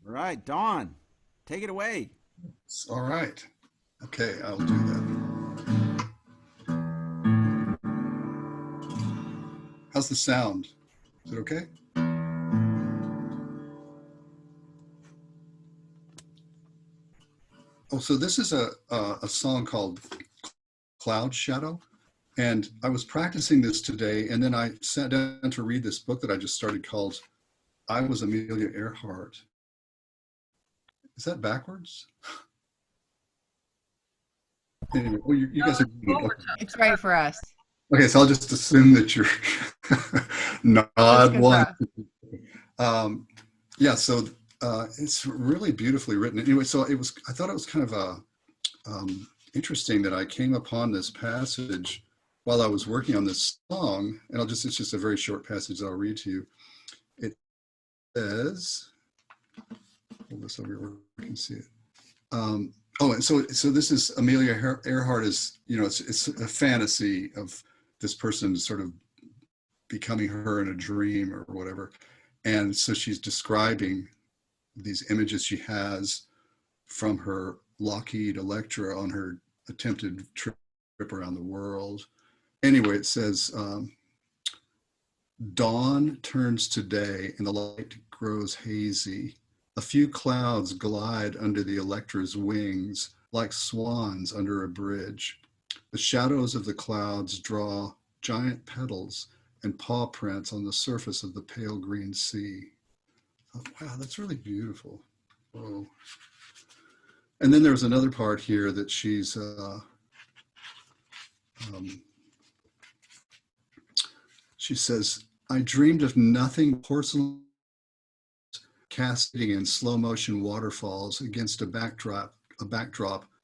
All right, Dawn, take it away. All right. Okay, I'll do that. How's the sound? Is it okay? Oh, so this is a song called Cloud Shadow. And I was practicing this today, and then I sat down to read this book that I just started called I Was Amelia Earhart. Is that backwards? Anyway, well, you guys are doing it. Okay. It's right for us. Okay, so I'll just assume that you're That's nod good one. for us. Yeah, so it's really beautifully written. Anyway, so I thought it was kind of interesting that I came upon this passage while I was working on this song, and it's just a very short passage that I'll read to you. It says, hold this over here where you can see it. And so this is Amelia Earhart is, it's a fantasy of this person sort of becoming her in a dream or whatever. And so she's describing these images she has from her Lockheed Electra on her attempted trip around the world. Anyway, it says, dawn turns to day and the light grows hazy. A few clouds glide under the Electra's wings like swans under a bridge. The shadows of the clouds draw giant petals and paw prints on the surface of the pale green sea. Oh, wow, that's really beautiful. Whoa. And then there's another part here that she says, I dreamed of nothing porcelain cascading in slow motion waterfalls against a backdrop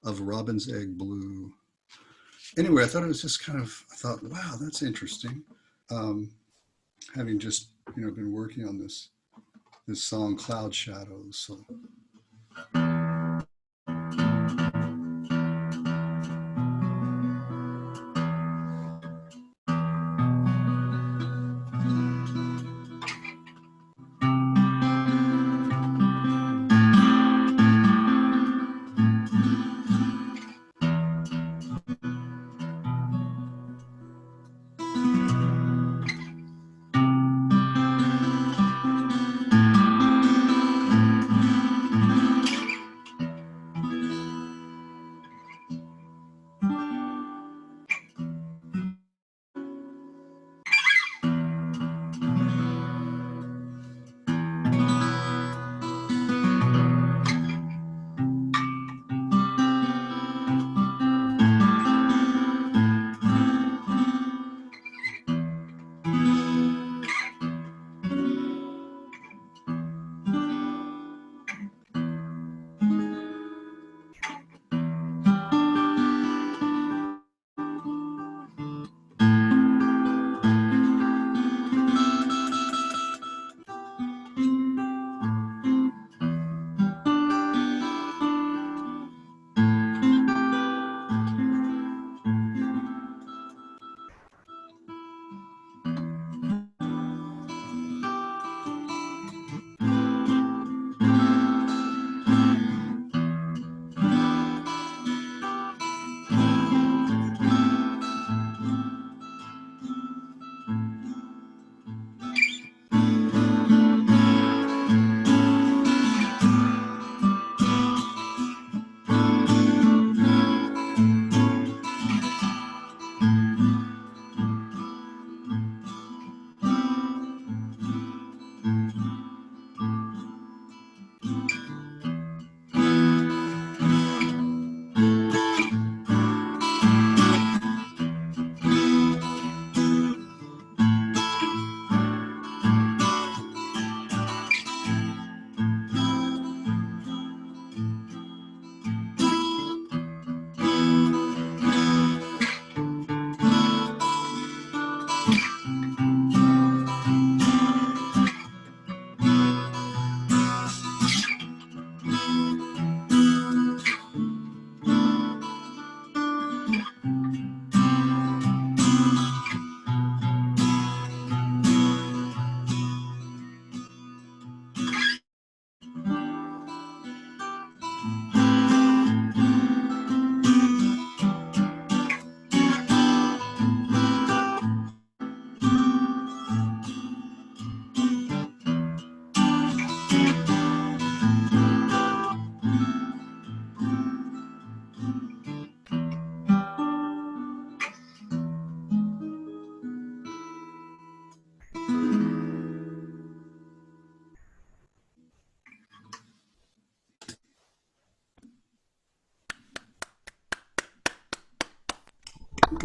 of robin's egg blue. Anyway, I thought it was just I thought, wow, that's interesting. Having just, been working on this song, Cloud Shadows. So.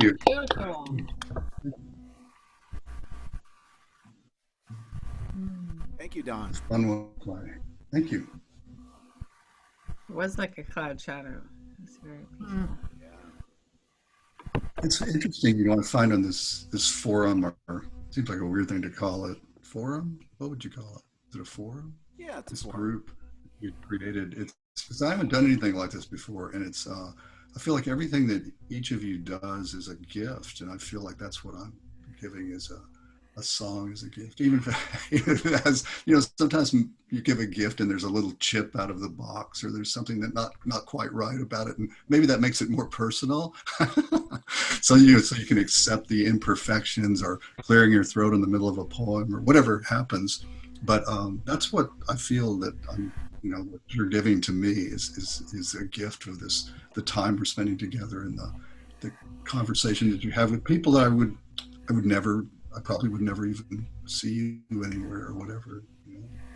you. Beautiful. Thank you, Don. Fun one to play. Thank you. It was like a cloud shadow. It's very peaceful. It's interesting, I find on this forum, or seems like a weird thing to call it. Forum? What would you call it? Is it a forum? Yeah, it's This a group you created. It's because I haven't done anything like this before, and it's I feel like everything that each of you does is a gift, and I feel like that's what I'm giving is a song as a gift. Even if it has, sometimes you give a gift and there's a little chip out of the box, or there's something that not quite right about it, and maybe that makes it more personal. so you can accept the imperfections, or clearing your throat in the middle of a poem, or whatever happens. But that's what I feel that I'm. What you're giving to me is a gift of the time we're spending together, and the conversation that you have with people that I probably would never even see you anywhere or whatever,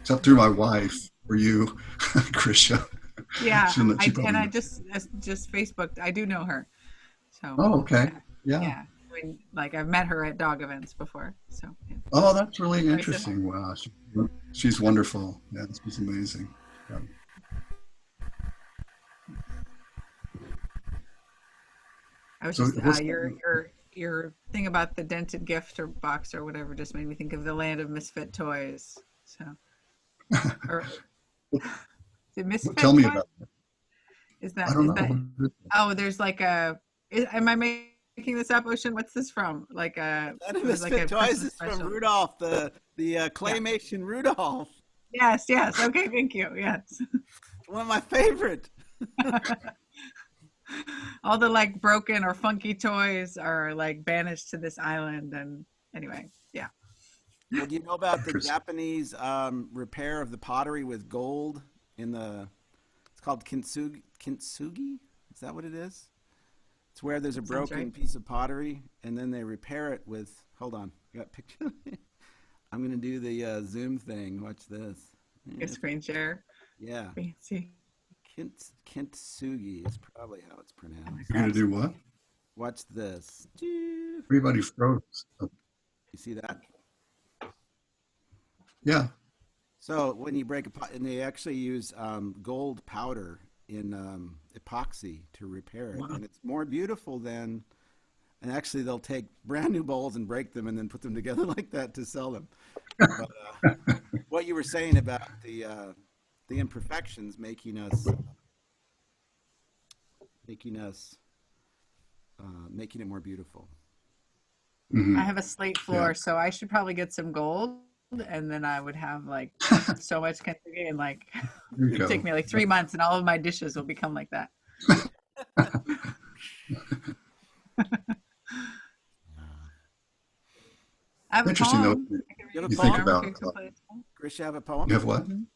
except through my wife or you, Krisha. Yeah, She and probably I knows. just Facebooked. I do know her, so Oh, okay. Yeah. yeah. I mean, like I've met her at dog events before, so yeah. Oh, that's really Very simple. interesting. Wow. She's wonderful. Yeah, she's amazing. Yeah. I was So just what's your thing about the dented gift or box or whatever just made me think of the land of misfit toys. So, or the tell misfit me toy? about it. Is I that don't is know. that? Oh, there's like am I making this up, Ocean? What's this from? Like That of there's like Misfit a Toys Christmas is from special. Rudolph, the Yeah. claymation Rudolph. Yes. Yes. Okay. Thank you. Yes. One of my favorite. All the like broken or funky toys are like banished to this island, and anyway, yeah. Well, do you know about the Interesting. Japanese repair of the pottery with gold in the? It's called kintsugi. Kintsugi? Is that what it is? It's where there's a That sounds broken right. piece of pottery, and then they repair it with. Hold on, I got a picture. I'm gonna do the Zoom thing. Watch this. A screen share. Yeah, Fancy. kintsugi is probably how it's I'm gonna pronounced. You're going grab to do some. what? Watch this. You Everybody froze. Oh, see that? yeah. So when you break a pot, and they actually use gold powder in epoxy to repair it, Wow. and it's more beautiful than. And actually, they'll take brand new bowls and break them, and then put them together like that to sell them. But what you were saying about the imperfections making us making it more beautiful. I Hmm. have a slate Yeah. floor, so I should probably get some gold, and then I would have like so much Kentucky, and like There you it'd take go. me like 3 months, and all of my dishes will become like that. I have a Interesting though. poem. I can You read have a You for think you. poem, I'm okay about to play this poem. Chris? You have a you poem? have what? Mhm.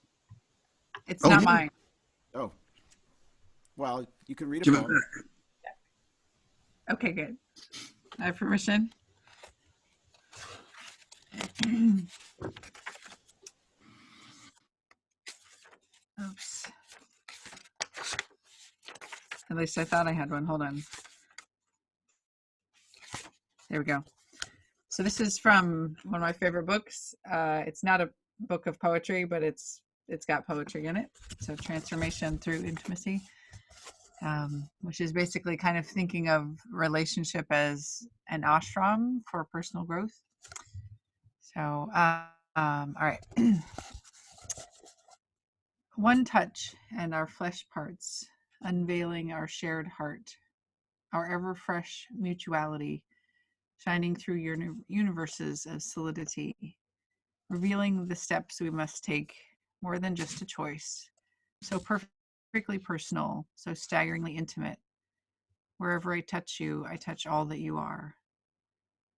It's Oh not yeah. mine. Oh, well, you can read a Give it poem. back. Okay, good. I have permission. Oops. At least I thought I had one. Hold on. There we go. So this is from one of my favorite books. It's not a book of poetry, but it's got poetry in it. So Transformation Through Intimacy, which is basically kind of thinking of relationship as an ashram for personal growth. So, all right. One touch and our flesh parts, unveiling our shared heart, our ever fresh mutuality, shining through your universes of solidity, revealing the steps we must take, more than just a choice. So perfectly personal, so staggeringly intimate. Wherever I touch you, I touch all that you are.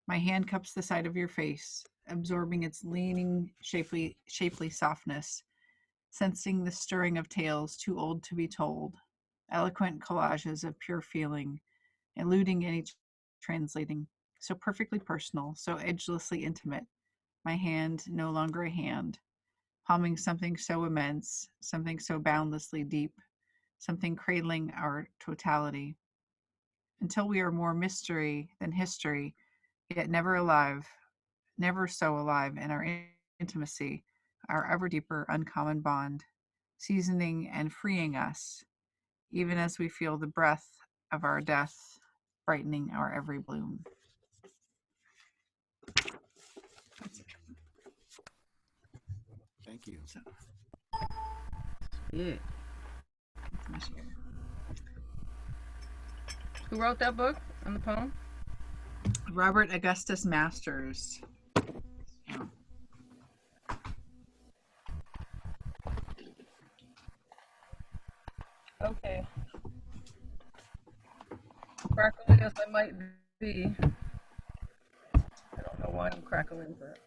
My hand cups the side of your face, absorbing its leaning, shapely softness, sensing the stirring of tales too old to be told, eloquent collages of pure feeling, eluding any translating, so perfectly personal, so edgelessly intimate. My hand no longer a hand, palming something so immense, something so boundlessly deep, something cradling our totality. until we are more mystery than history, yet never alive, never so alive in our intimacy, our ever deeper uncommon bond, seasoning and freeing us, even as we feel the breath of our death brightening our every bloom. Thank you. So, Yeah. that's my share. Who wrote that book and the poem? Robert Augustus Masters. Yeah. Okay. Crackly as I might be. I don't know why I'm crackling, but.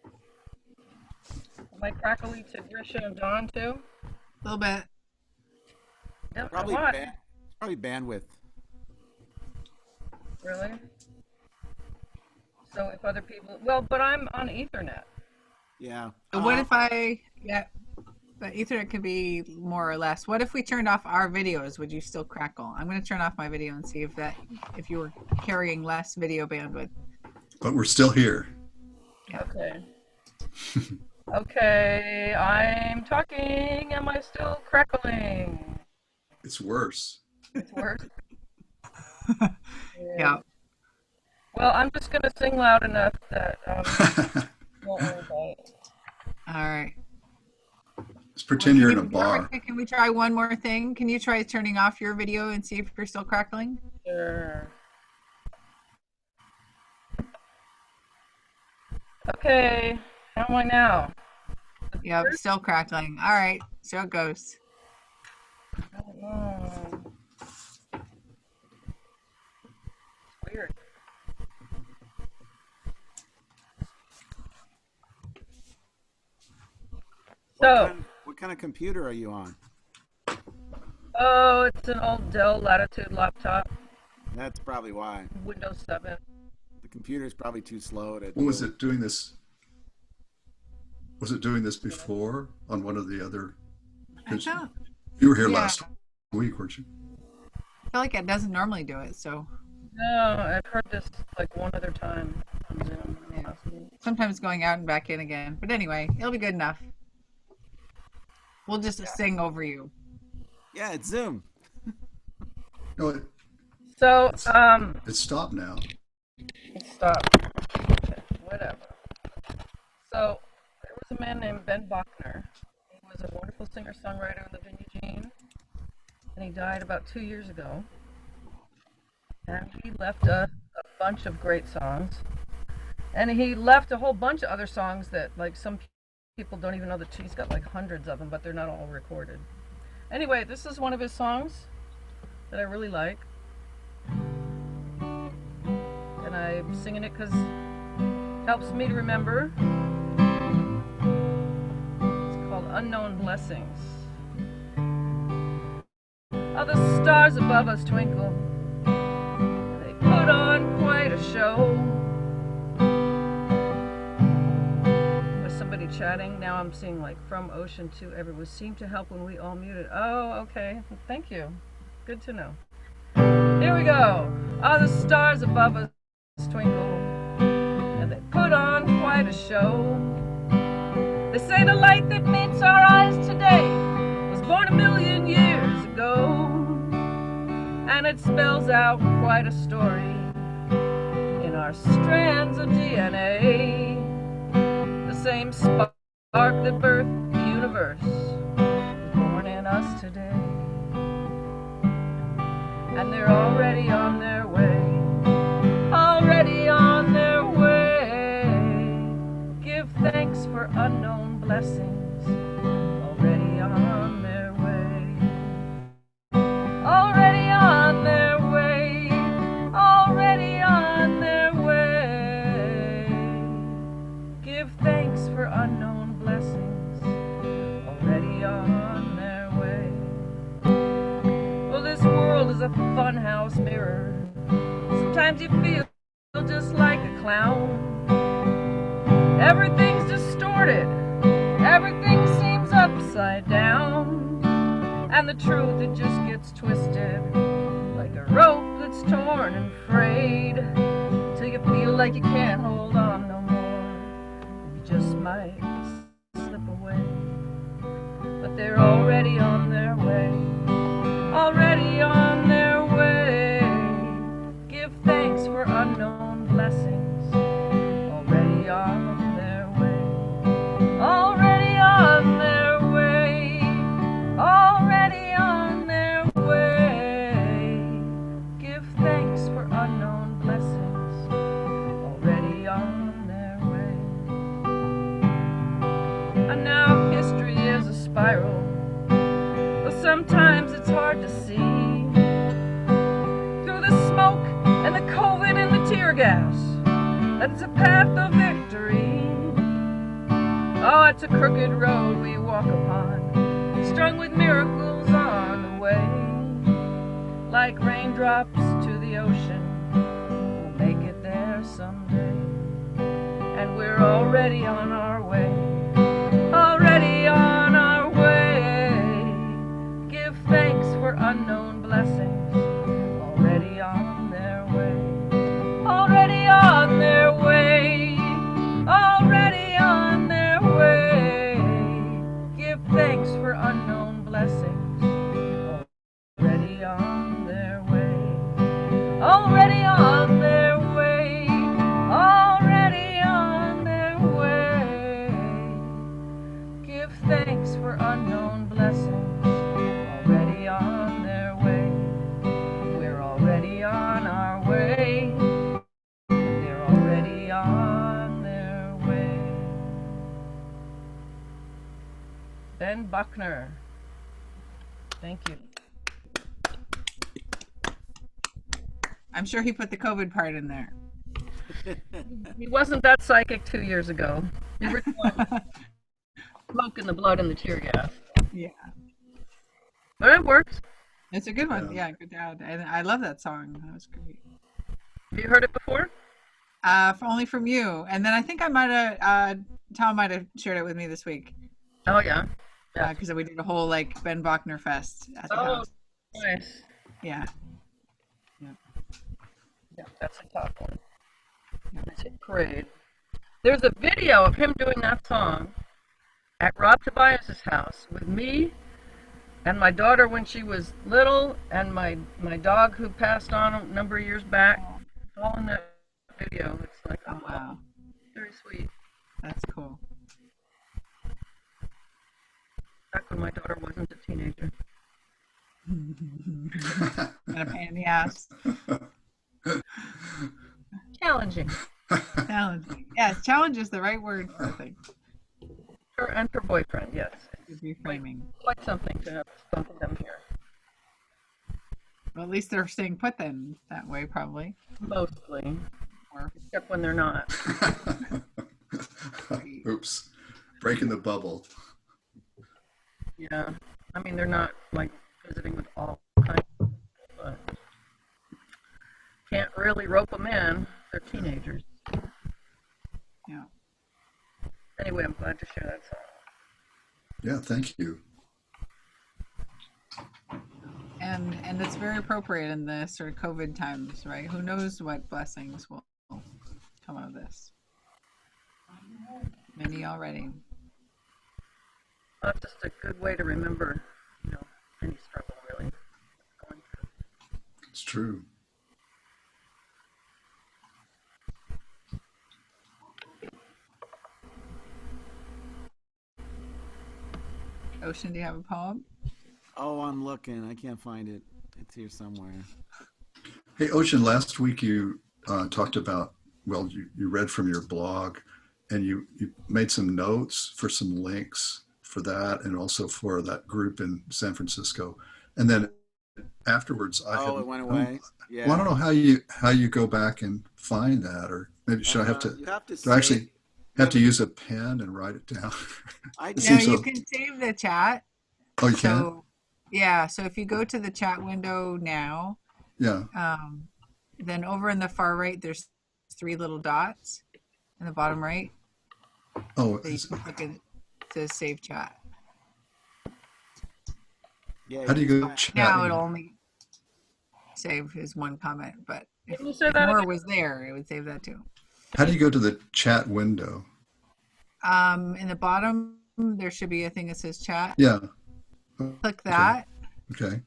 Am I crackly to Grisha and Don too? A little bit. Yep, Probably why? probably bandwidth. Really? So if other people, well, but I'm on Ethernet. Yeah. What if but Ethernet could be more or less. What if we turned off our videos? Would you still crackle? I'm going to turn off my video and see if you were carrying less video bandwidth. But we're still here. Yeah. Okay. Okay, I'm talking. Am I still crackling? It's worse. It's worse. Yeah. Well, I'm just gonna sing loud enough that won't worry about it. All right. Just pretend Well, you're in a bar. Can we try one more thing? Can you try turning off your video and see if you're still crackling? Sure. Okay, how am I now? Yep, still crackling. All right, so it goes. I don't know. Weird. So, What kind of computer are you on? oh, it's an old Dell Latitude laptop, That's probably why. Windows 7. The computer's probably too slow to. What was it doing this? Was it doing this before on one of the other? I feel You were here Yeah. last week, weren't you? like it doesn't normally do it, so No, I've heard this like one other time on Zoom. Yeah. sometimes going out and back in again. But anyway, it'll be good enough. We'll just sing over you. Yeah, it's Zoom. No, So, it stopped now. stop. Okay, whatever. So, there was a man named Ben Bachner. He was a wonderful singer-songwriter who lived in Eugene, and he died about 2 years ago. And he left a bunch of great songs. And he left a whole bunch of other songs that, like, some people don't even know that he's got like hundreds of them, but they're not all recorded. Anyway, this is one of his songs that I really like. And I'm singing it because it helps me to remember. It's called Unknown Blessings. Oh, the stars above us twinkle. They put on quite a show. Was somebody chatting? Now I'm seeing like from ocean to everywhere. Seemed to help when we all muted. Oh, okay. Thank you. Good to know. Here we go. Oh, the stars above us twinkle, and they put on quite a show. They say the light that meets our eyes today was born 1,000,000 years ago, and it spells out quite a story in our strands of DNA. The same spark that birthed the universe is born in us today. And they're already on their way, already on their way. Give thanks for unknown blessings, already on their way, already on their way, already on their way. Give thanks for unknown blessings, already on their way. Well, this world is a funhouse mirror. Sometimes you feel just like a clown. Everything's distorted. Everything seems upside down. And the truth, it just gets twisted like a rope that that's torn and frayed, till you feel like you can't hold on no more. You just might slip away, but they're already on their way, already on their way. Give thanks for unknown blessings, already on their way, already on their way, already on their way. Give thanks for unknown blessings, already on their way. And now history is a spiral, but sometimes it's hard to see through the smoke and the COVID and the tear gas that it's a path of victory. Oh, it's a crooked road we walk upon, strung with miracles on the way. Like raindrops to the ocean, we'll make it there someday. And we're already on our way, already on our way. Give thanks for unknown blessings, already on their way, already on their way, already on their way. Give thanks for unknown blessings, already on their way, already on their way, already on their way. Give thanks for unknown blessings, already on their way. We're already on our way. They're already on their way. Ben Buckner. Thank you. I'm sure he put the COVID part in there. He wasn't that psychic 2 years ago. He was smoke in the blood and the tear gas. Yeah, But it works. it's a good one. Yeah, good dad. And I love that song. That was great. Have you heard it before? Only from you. And then I think I might have, Tom might have shared it with me this week. Oh, yeah. Because we did a whole like Ben Bachner fest at the house. Nice. Yeah. Yeah, that's a top one. It's a parade. There's a video of him doing that song at Rob Tobias's house with me and my daughter when she was little, and my dog who passed on a number of years back. It's all in that video. It's like, Oh, wow. very sweet. That's cool. Back when my daughter wasn't a teenager. And a pain in the ass. Challenging. Challenging. Yes, challenge is the right word for a thing. Her and her boyfriend, yes. Good reframing. Quite something to have both of them here. Well, at least they're staying put then that way, probably. Mostly. Or Except when they're not. Oops. Breaking the bubble. Yeah. I mean, they're not like visiting with all kinds of people, but can't really rope them in. They're teenagers. yeah. Anyway, I'm glad to share that song. Yeah, thank you. And it's very appropriate in the sort of COVID times, right? Who knows what blessings will come out of this? Many already. Well, it's just a good way to remember, any struggle really going through. It's true. Ocean, do you have a poem? Oh, I'm looking. I can't find it. It's here somewhere. Hey, Ocean, last week you talked about, well, you read from your blog and you made some notes for some links for that and also for that group in San Francisco. And then afterwards, It went away. Yeah. Well, I don't know how you go back and find that, or maybe should I have to? You have to Do I actually have to use a pen and write it down? I No, seems you so- can save the chat. Oh, you can? So, yeah, so if you go to the chat window now, Yeah. then over in the far right, there's 3 little dots in the bottom right. Oh, That you can click it to save chat. Yeah. how do you go? Now chat? it'll only save is one comment, but Can you say if that more again? was there, it would save that too. How do you go to the chat window? In the bottom, there should be a thing that says chat. Yeah. Click Okay. that, Okay.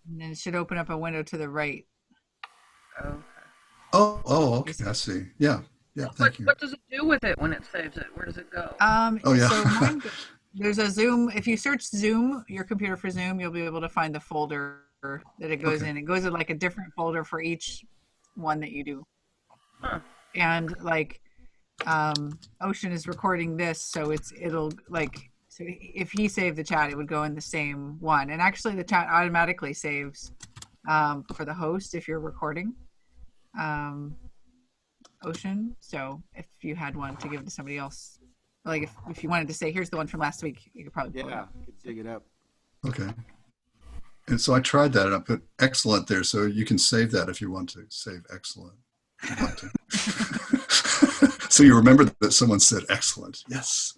and then it should open up a window to the right. Oh. Oh, okay. I see. Yeah. Yeah. Thank you. What does it do with it when it saves it? Where does it go? Oh, yeah. So mine, there's a Zoom. If you search Zoom, your computer for Zoom, you'll be able to find the folder that it goes Okay. in. It goes in like a different folder for each one that you do. Huh. And like, Ocean is recording this, so it'll like, so if he saved the chat, it would go in the same one. And actually, the chat automatically saves for the host if you're recording. Ocean. So if you had one to give to somebody else, like if you wanted to say, here's the one from last week, you could probably pull it Yeah, up. you could dig it up. Okay. And so I tried that and I put excellent there. So you can save that if you want to save excellent. If you'd like to. So you remember that someone said excellent. Yes.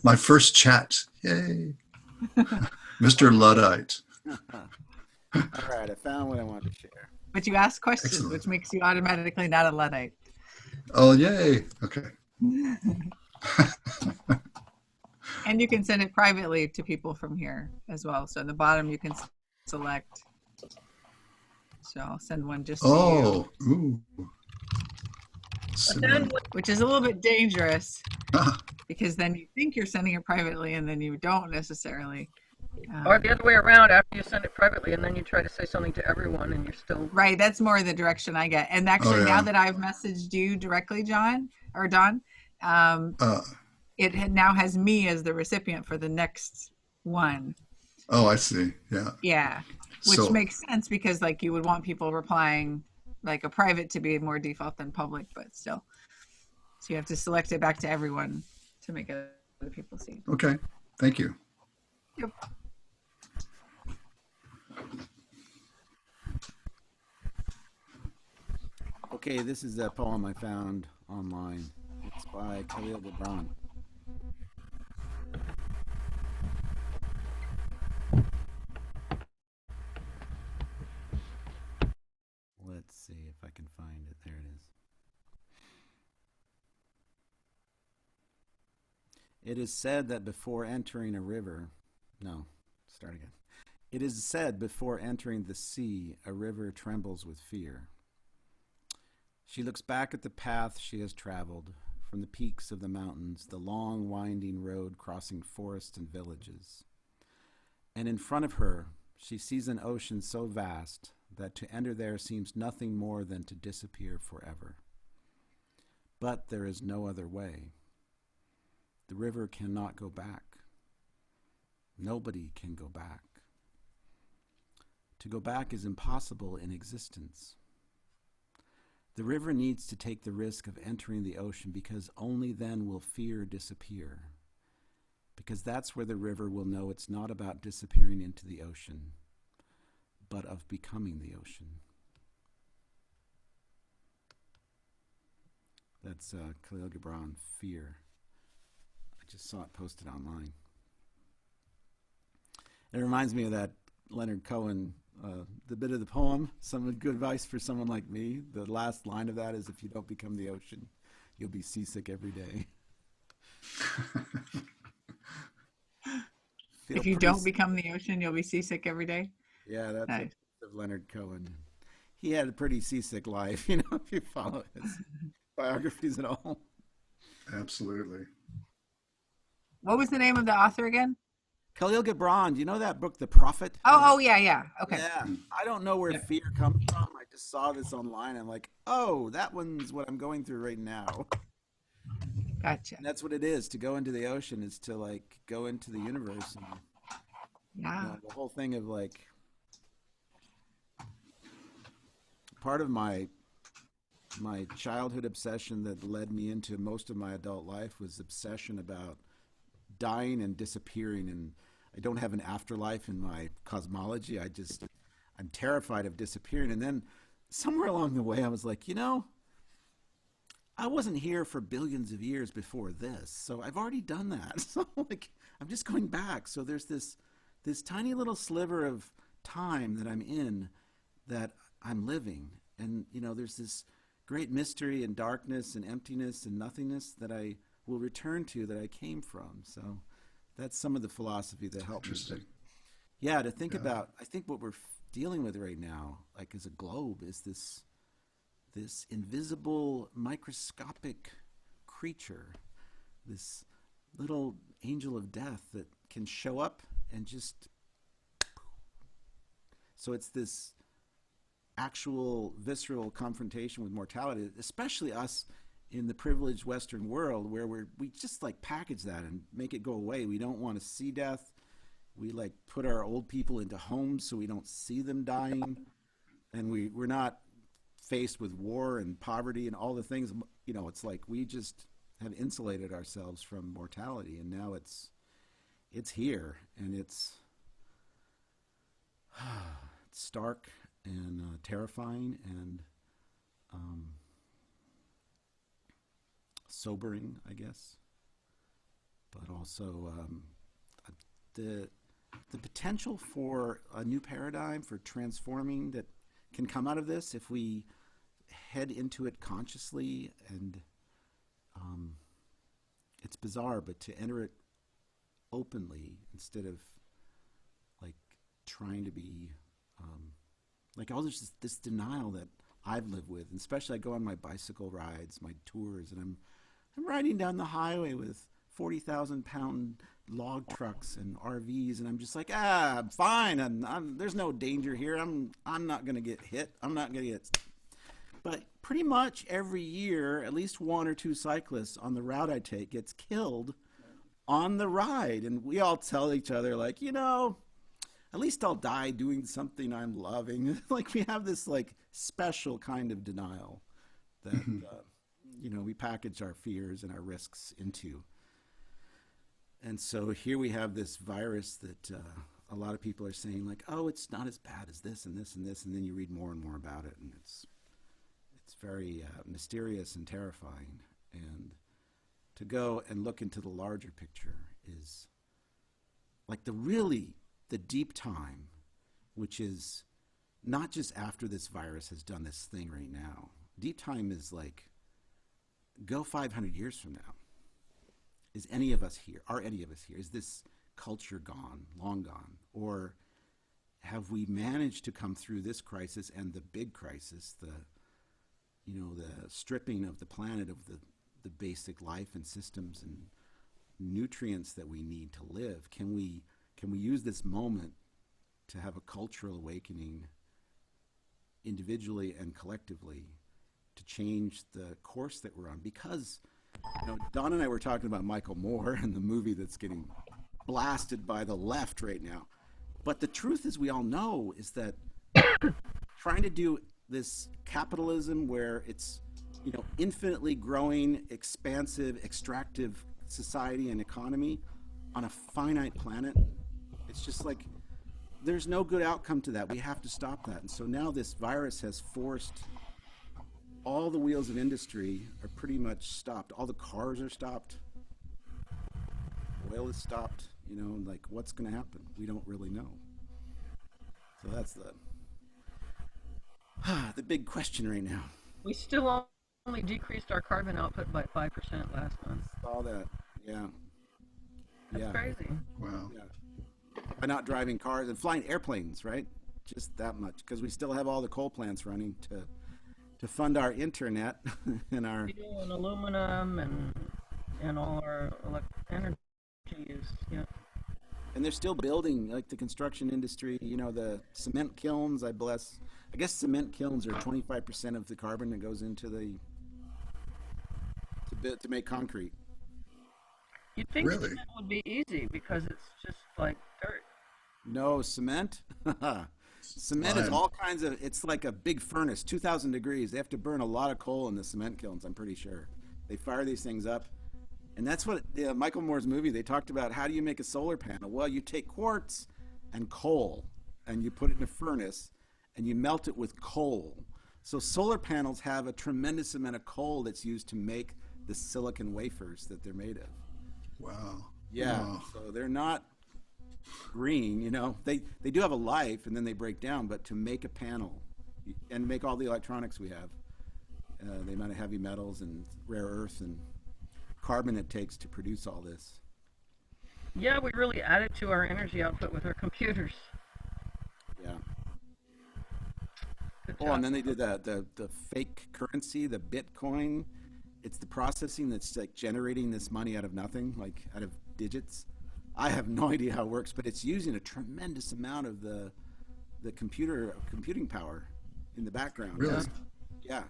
My first chat. Yay. Mr. Luddite. All right, I found what I wanted to share. But you ask questions, Excellent. which makes you automatically not a Luddite. Oh, yay. Okay. And you can send it privately to people from here as well. So in the bottom, you can select. So I'll send one just to Oh, ooh. But then, which is a little bit dangerous Ah, because then you think you're sending it privately and then you don't necessarily. or the other way around, after you send it privately and then you try to say something to everyone and you're still. Right, that's more the direction I get. And actually, yeah. now that I've messaged you directly, John or Don, it now has me as the recipient for the next one. oh, I see. Yeah. Yeah, which So, makes sense because like you would want people replying like a private to be more default than public, but still. So you have to select it back to everyone to make other people see. okay. Thank you. Yep. Okay, this is a poem I found online. It's by Khalil Gibran. Let's see if I can find it. There it is. It is said that before entering a river, no, start again. It is said before entering the sea, a river trembles with fear. She looks back at the path she has traveled, from the peaks of the mountains, the long winding road crossing forests and villages. And in front of her, she sees an ocean so vast that to enter there seems nothing more than to disappear forever. But there is no other way. The river cannot go back. Nobody can go back. To go back is impossible in existence. The river needs to take the risk of entering the ocean because only then will fear disappear. Because that's where the river will know it's not about disappearing into the ocean, but of becoming the ocean. That's Khalil Gibran, Fear. I just saw it posted online. It reminds me of that Leonard Cohen, the bit of the poem, some good advice for someone like me. The last line of that is, if you don't become the ocean, you'll be seasick every day. If you don't become the ocean, you'll be seasick every day. Yeah, that's nice. Of Leonard Cohen. He had a pretty seasick life, you know, if you follow his biographies at all. Absolutely. What was the name of the author again? Khalil Gibran. Do you know that book, The Prophet? Oh, yeah. Okay. Yeah. I don't know where fear comes from. I just saw this online. I'm like, oh, that one's what I'm going through right now. Gotcha. And that's what it is. To go into the ocean is to like go into the universe. And, yeah. You know, the whole thing of like, part of my childhood obsession that led me into most of my adult life was obsession about dying and disappearing, and I don't have an afterlife in my cosmology. I'm terrified of disappearing. And then somewhere along the way I was like, you know, I wasn't here for billions of years before this, so I've already done that. So like, I'm just going back. So there's this tiny little sliver of time that I'm in, that I'm living. And, there's this great mystery and darkness and emptiness and nothingness that I will return to, that I came from. So that's some of the philosophy that helped me. Interesting. Yeah, to think Yeah. about, I think what we're dealing with right now, like as a globe, is this invisible microscopic creature, this little angel of death that can show up and just, so it's this actual visceral confrontation with mortality, especially us in the privileged Western world, where we just like package that and make it go away. We don't want to see death. We like put our old people into homes so we don't see them dying, and we're not faced with war and poverty and all the things. It's like we just have insulated ourselves from mortality, and now it's here, and it's stark and terrifying and sobering, I guess. But also the potential for a new paradigm for transforming that can come out of this if we head into it consciously. And it's bizarre, but to enter it openly instead of like trying to be like all this denial that I've lived with, and especially I go on my bicycle rides, my tours, and I'm riding down the highway with 40,000-pound log trucks and RVs, and I'm just like, I'm fine. There's no danger here. I'm not gonna get hit. I'm not gonna get. But pretty much every year, at least one or two cyclists on the route I take gets killed on the ride, and we all tell each other like, at least I'll die doing something I'm loving. Like we have this like special kind of denial that we package our fears and our risks into. And so here we have this virus that a lot of people are saying like, oh, it's not as bad as this and this and this, and then you read more and more about it, and it's very mysterious and terrifying. And to go and look into the larger picture is like the deep time, which is not just after this virus has done this thing right now. Deep time is like, go 500 years from now. Is any of us here? Are any of us here? Is this culture gone, long gone? Or have we managed to come through this crisis and the big crisis, the stripping of the planet of the basic life and systems and nutrients that we need to live? Can we use this moment to have a cultural awakening individually and collectively to change the course that we're on? Because Don and I were talking about Michael Moore and the movie that's getting blasted by the left right now. But the truth is, we all know, is that trying to do this capitalism where it's infinitely growing, expansive, extractive society and economy on a finite planet, it's just like there's no good outcome to that. We have to stop that. And so now this virus has forced all the wheels of industry are pretty much stopped. All the cars are stopped. Oil is stopped. Like what's going to happen? We don't really know. So that's the big question right now. We still only decreased our carbon output by 5% last month. All that, yeah. That's crazy. Wow. Yeah. By not driving cars and flying airplanes, right? Just that much, because we still have all the coal plants running to fund our internet and our steel and aluminum and all our energy use. Yeah. And they're still building, like the construction industry, the cement kilns. I guess cement kilns are 25% of the carbon that goes into to make concrete. You'd think Really? cement would be easy because it's just like dirt. No, cement. Cement is all kinds of. It's like a big furnace, 2,000 degrees. They have to burn a lot of coal in the cement kilns. I'm pretty sure they fire these things up, and that's what Michael Moore's movie. They talked about how do you make a solar panel? Well, you take quartz and coal, and you put it in a furnace, and you melt it with coal. So solar panels have a tremendous amount of coal that's used to make the silicon wafers that they're made of. Wow. Yeah, Wow. so they're not green, they do have a life and then they break down, but to make a panel and make all the electronics we have. The amount of heavy metals and rare earth and carbon it takes to produce all this. Yeah, we really added to our energy output with our computers. Yeah. Good Oh, job. and then they did the fake currency, the Bitcoin. It's the processing that's like generating this money out of nothing, like out of digits. I have no idea how it works, but it's using a tremendous amount of the computing power in the background. Really? Yeah.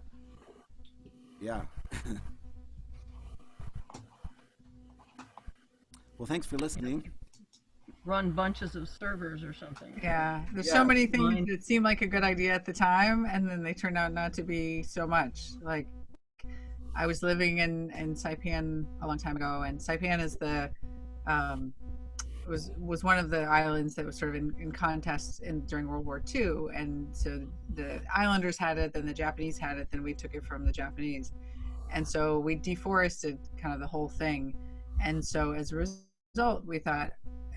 Yeah. Well, thanks for listening. Run bunches of servers or something. Yeah, there's Yeah. so many things that seem like a good idea at the time, and then they turn out not to be so much. Like, I was living in Saipan a long time ago, and Saipan is the was one of the islands that was sort of in contest during World War II, and so the islanders had it, then the Japanese had it, then we took it from the Japanese, and so we deforested kind of the whole thing, and so as a result, we thought,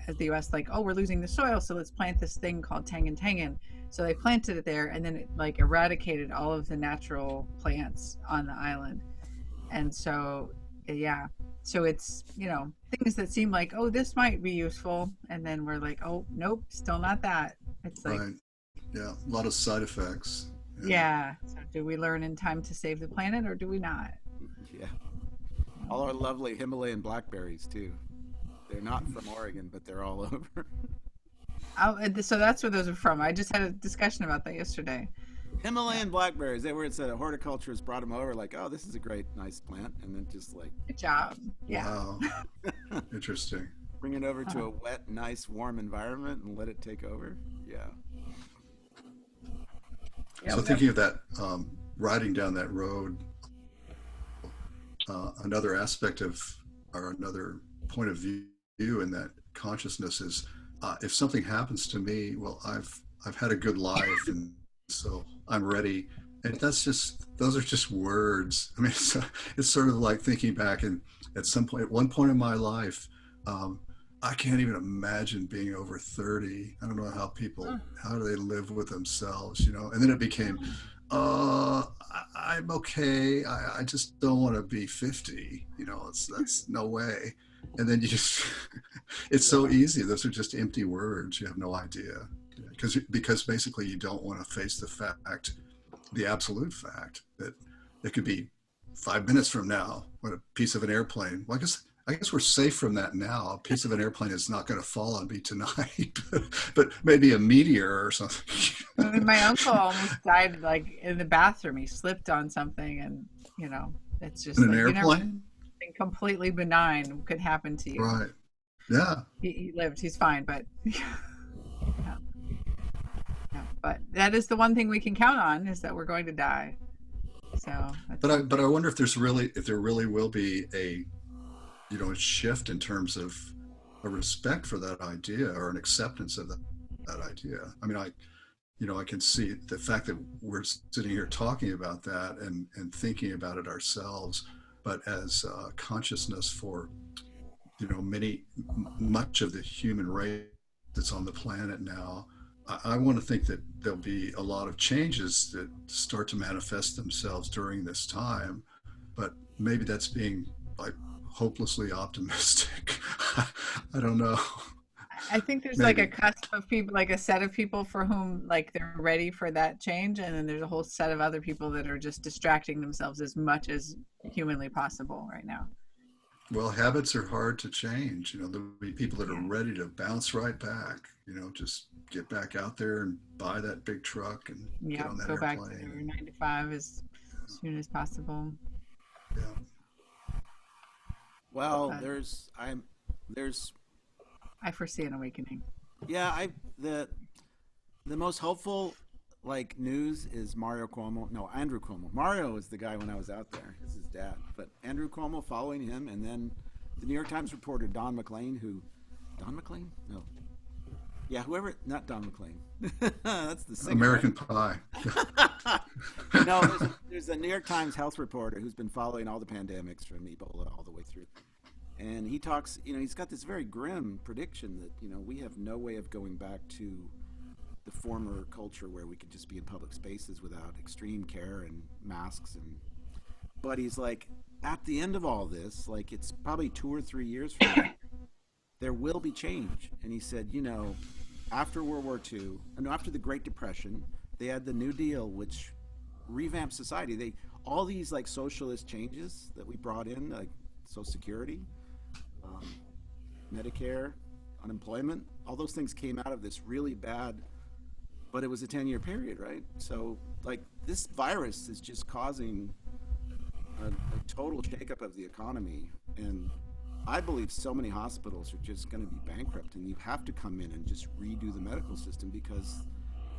as the U.S., like, oh, we're losing the soil, so let's plant this thing called Tangan. So they planted it there, and then it like eradicated all of the natural plants on the island. And so, yeah, so it's, things that seem like, oh, this might be useful, and then we're like, oh, nope, still not that. It's like, Right. Yeah. A lot of side effects. yeah. So do we learn in time to save the planet, or do we not? Yeah. All our lovely Himalayan blackberries too. They're not from Oregon, but they're all over. So that's where those are from. I just had a discussion about that yesterday. Himalayan blackberries. They were. It's a horticulturist brought them over. Like, oh, this is a great, nice plant, and then just like Good job. Yeah. Wow. Interesting. bring it over to a wet, nice, warm environment and let it take over. Yeah. So thinking of that, riding down that road, another aspect of, or another point of view in that consciousness is, if something happens to me, well, I've had a good life, and so I'm ready. And those are just words. I mean, it's sort of like thinking back, and at one point in my life, I can't even imagine being over 30. I don't know how do they live with themselves, And then it became, I'm okay. I just don't want to be 50. That's no way. And then you just, it's so easy. Those are just empty words. You have no idea, because basically you don't want to face the absolute fact that it could be 5 minutes from now when a piece of an airplane. Well, I guess we're safe from that now. A piece of an airplane is not going to fall on me tonight, but maybe a meteor or something. My uncle almost died like in the bathroom. He slipped on something, and it's just In an like, airplane? Something completely benign could happen to you. Right. Yeah. He lived. He's fine, but yeah. But that is the one thing we can count on, is that we're going to die. So. But I wonder if there really will be a shift in terms of a respect for that idea, or an acceptance of that idea. I mean, I can see the fact that we're sitting here talking about that and thinking about it ourselves, but as consciousness for, much of the human race that's on the planet now, I want to think that there'll be a lot of changes that start to manifest themselves during this time, but maybe that's being like hopelessly optimistic. I don't know. I think there's Maybe. like a cusp of people, like a set of people for whom like they're ready for that change, and then there's a whole set of other people that are just distracting themselves as much as humanly possible right now. Well, habits are hard to change. There'll be people that are ready to bounce right back, just get back out there and buy that big truck and get on that go airplane. back to their 9 to 5 as soon as possible. Yeah. Well, I foresee an awakening. yeah, the most hopeful news is Andrew Cuomo. Mario is the guy when I was out there. This is his dad. But Andrew Cuomo following him, and then the New York Times reporter Don McLean, No. Yeah, not Don McLean. That's the singer. American Pie. No, there's a New York Times health reporter who's been following all the pandemics from Ebola all the way through. And he talks, he's got this very grim prediction that, we have no way of going back to the former culture where we could just be in public spaces without extreme care and masks. And but he's like, at the end of all this, like it's probably 2 or 3 years from now, there will be change. And he said, you know, after World War II and after the Great Depression, they had the New Deal, which revamped society. They all these like socialist changes that we brought in, like Social Security, um, Medicare, unemployment, all those things came out of this really bad, but it was a 10-year period, right? So like this virus is just causing a total shakeup of the economy. And I believe so many hospitals are just going to be bankrupt, and you have to come in and just redo the medical system because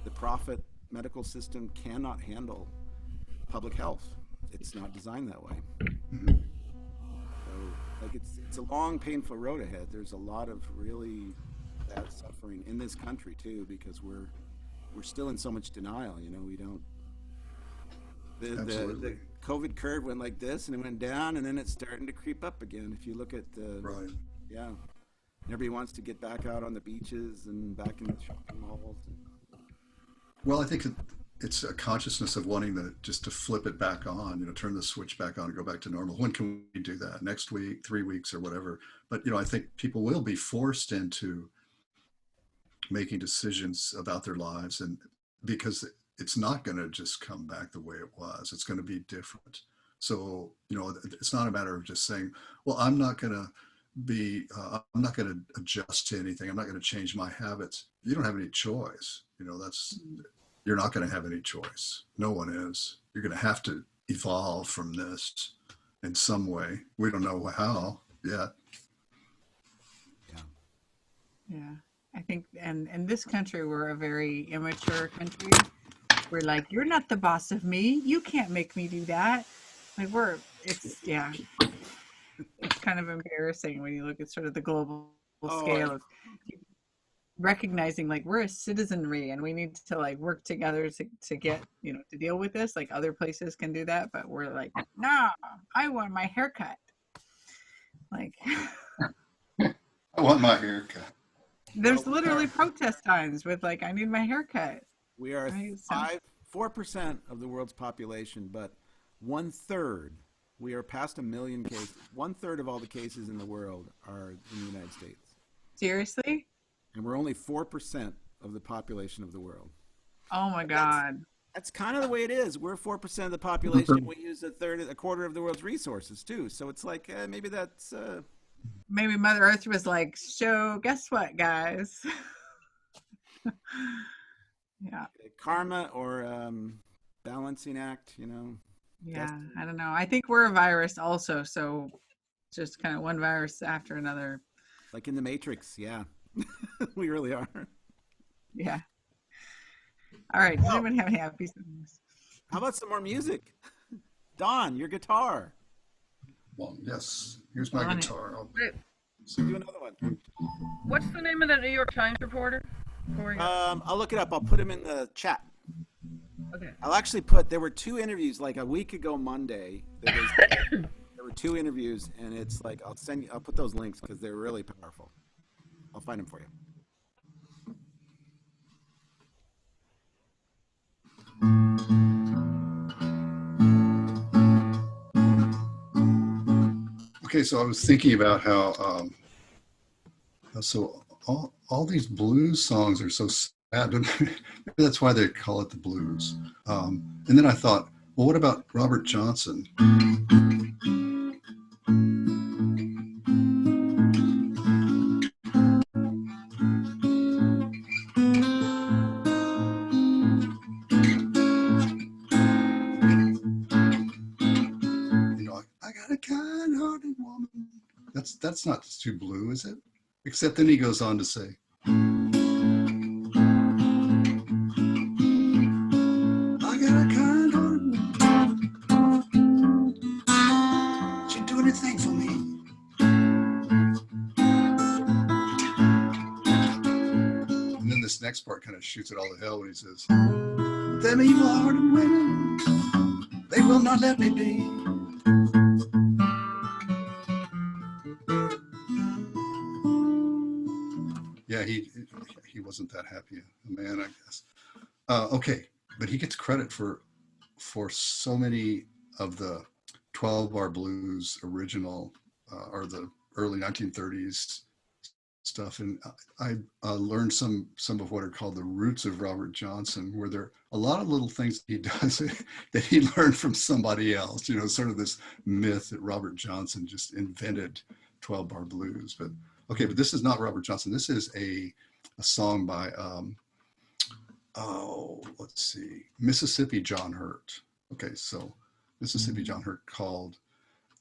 the profit medical system cannot handle public health. It's not designed that way. So, like, it's a long, painful road ahead. There's a lot of really bad suffering in this country too, because we're still in so much denial. You know, we don't. The COVID curve went like this, and it went down, and then it's starting to creep up again. If you look at the yeah, everybody wants to get back out on the beaches and back in the shopping malls. Well, I think it's a consciousness of wanting to flip it back on, you know, turn the switch back on and go back to normal. When can we do that? Next week, 3 weeks, or whatever. But, you know, I think people will be forced into making decisions about their lives, and because it's not going to just come back the way it was. It's going to be different. So, you know, it's not a matter of just saying, well, I'm not going to adjust to anything. I'm not going to change my habits. You don't have any choice. You know, you're not going to have any choice. No one is. You're going to have to evolve from this in some way. We don't know how yet. Yeah. I think, and in this country, we're a very immature country. We're like, you're not the boss of me. You can't make me do that. Like it's kind of embarrassing when you look at sort of the global scale of recognizing like we're a citizenry and we need to like work together to get, you know, to deal with this. Like other places can do that, but we're like, no, I want my haircut. Like, I want my haircut. There's literally protest signs with like, I need my haircut. We are 4% of the world's population, but 1/3. We are past 1 million cases. 1/3 of all the cases in the world are in the United States. Seriously? And we're only 4% of the population of the world. Oh my God. That's kind of the way it is. We're 4% of the population. We use a quarter of the world's resources too. So it's like maybe that's. Maybe Mother Earth was like, guess what, guys? Yeah. Karma or balancing act, you know. Yeah, Destiny. I don't know. I think we're a virus also, so just kind of one virus after another. Like in the Matrix, yeah. We really are. Yeah. All right. Does anyone have any happy songs? How about some more music? Don, your guitar. Well, yes. Here's my guitar. I'll do another one. What's the name of that New York Times reporter? I'll look it up. I'll put him in the chat. Okay. I'll actually there were 2 interviews like a week ago Monday. There were 2 interviews, and it's like I'll put those links because they're really powerful. I'll find them for you. Okay, so I was thinking about how so all these blues songs are so sad. Maybe that's why they call it the blues. And then I thought, well, what about Robert Johnson? That's not too blue, is it? Except then he goes on to say, I got a kind heart. She'd do anything for me. And then this next part kind of shoots it all to hell when he says, them evil-hearted women, they will not let me be. Yeah, he wasn't that happy a man, I guess. Okay, but he gets credit for so many of the 12-bar blues original or the early 1930s stuff, and I learned some of what are called the roots of Robert Johnson, where there are a lot of little things he does that he learned from somebody else. You know, sort of this myth that Robert Johnson just invented 12-bar blues. But okay, but this is not Robert Johnson. This is a song by let's see, Mississippi John Hurt. Okay, so Mississippi John Hurt called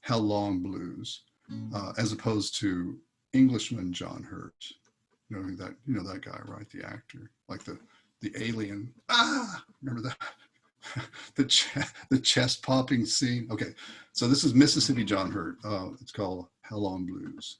"How Long Blues," as opposed to Englishman John Hurt. You know that guy, right? The actor, like the alien. Remember that? the chest popping scene. Okay, so this is Mississippi John Hurt. It's called "How Long Blues."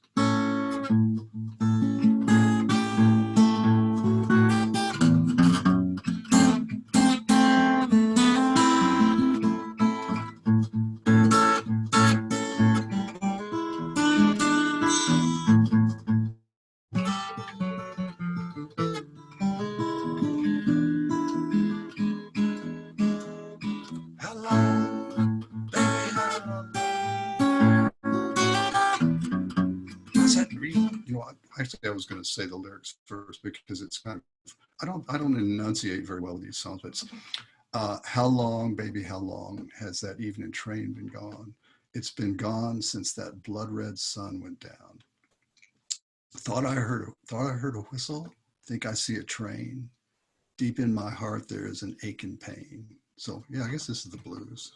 How long, baby, how long? What's that read? You know, actually, I was going to say the lyrics first because it's kind of, I don't enunciate very well with these songs, but it's, how long, baby, how long has that evening train been gone? It's been gone since that blood red sun went down. Thought I heard a whistle. Think I see a train. Deep in my heart, there is an aching pain. So yeah, I guess this is the blues.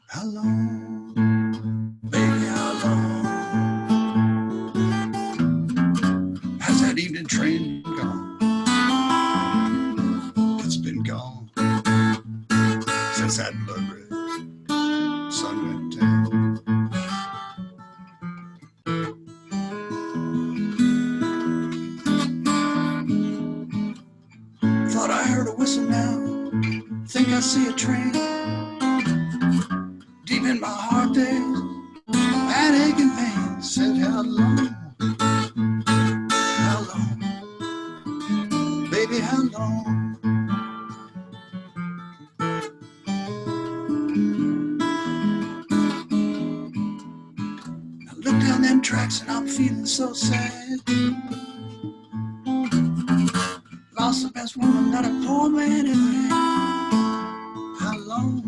How long, baby, how long has that evening train gone? It's been gone since that blood red sun went down. Thought I heard a whistle now. Think I see a train. Deep in my heart there's that aching pain. Said how long, baby, how long? I look down them tracks and I'm feeling so sad. Lost the best woman that a poor man ever had. How long?